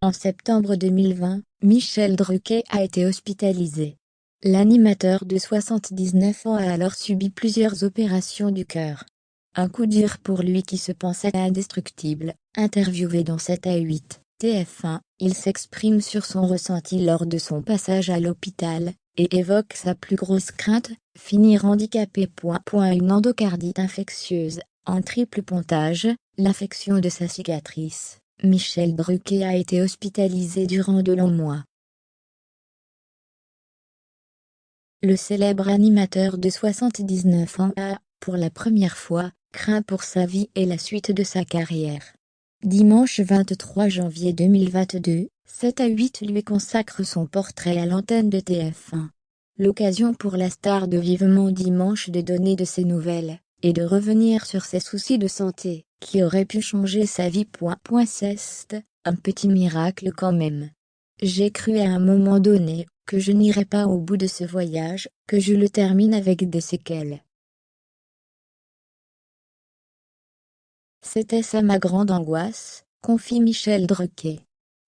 En septembre 2020, Michel Drucker a été hospitalisé. L'animateur de 79 ans a alors subi plusieurs opérations du cœur. Un coup dur pour lui qui se pensait indestructible. Interviewé dans 7 à 8, TF1, il s'exprime sur son ressenti lors de son passage à l'hôpital, et évoque sa plus grosse crainte, finir handicapé. Une endocardite infectieuse, en triple pontage, l'affection de sa cicatrice. Michel Drucker a été hospitalisé durant de longs mois. Le célèbre animateur de 79 ans a, pour la première fois, craint pour sa vie et la suite de sa carrière. Dimanche 23 janvier 2022, 7 à 8 lui consacre son portrait à l'antenne de TF1. L'occasion pour la star de Vivement Dimanche de donner de ses nouvelles, et de revenir sur ses soucis de santé, qui auraient pu changer sa vie. C'est un petit miracle quand même. J'ai cru à un moment donné que je n'irais pas au bout de ce voyage, que je le termine avec des séquelles. C'était ça ma grande angoisse, confie Michel Drucker.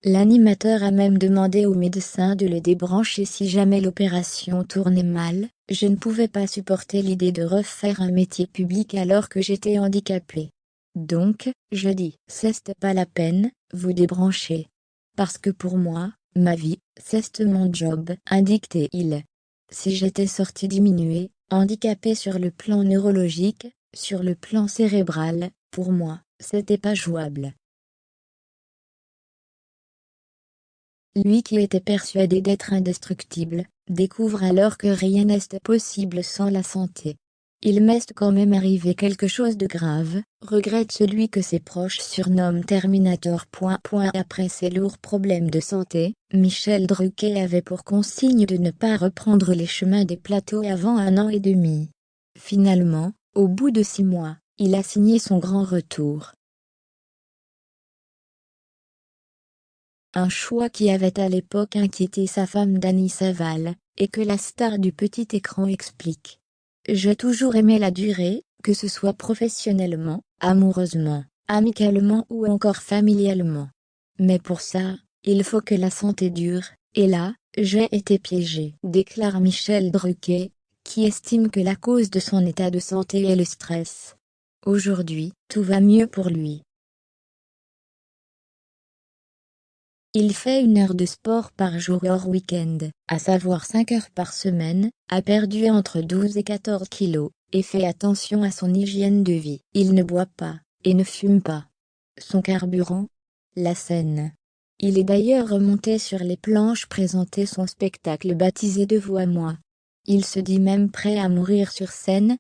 L'animateur a même demandé au médecin de le débrancher si jamais l'opération tournait mal. Je ne pouvais pas supporter l'idée de refaire un métier public alors que j'étais handicapé. Donc, je dis, c'est pas la peine, vous débranchez. Parce que pour moi, ma vie, c'est mon job, indique-t-il. Si j'étais sorti diminué, handicapé sur le plan neurologique, sur le plan cérébral, pour moi, c'était pas jouable. Lui qui était persuadé d'être indestructible, découvre alors que rien n'est possible sans la santé. Il m'est quand même arrivé quelque chose de grave, regrette celui que ses proches surnomment Terminator. Après ses lourds problèmes de santé, Michel Drucker avait pour consigne de ne pas reprendre les chemins des plateaux avant 1 an et demi. Finalement, au bout de 6 mois, il a signé son grand retour. Un choix qui avait à l'époque inquiété sa femme Dany Saval, et que la star du petit écran explique. J'ai toujours aimé la durée, que ce soit professionnellement, amoureusement, amicalement ou encore familialement. Mais pour ça, il faut que la santé dure, et là, j'ai été piégé, déclare Michel Drucker, qui estime que la cause de son état de santé est le stress. Aujourd'hui, tout va mieux pour lui. Il fait 1 heure de sport par jour hors week-end, à savoir 5 heures par semaine, a perdu entre 12 et 14 kilos, et fait attention à son hygiène de vie. Il ne boit pas, et ne fume pas. Son carburant? La scène. Il est d'ailleurs remonté sur les planches présenter son spectacle baptisé De vous à moi. Il se dit même prêt à mourir sur scène,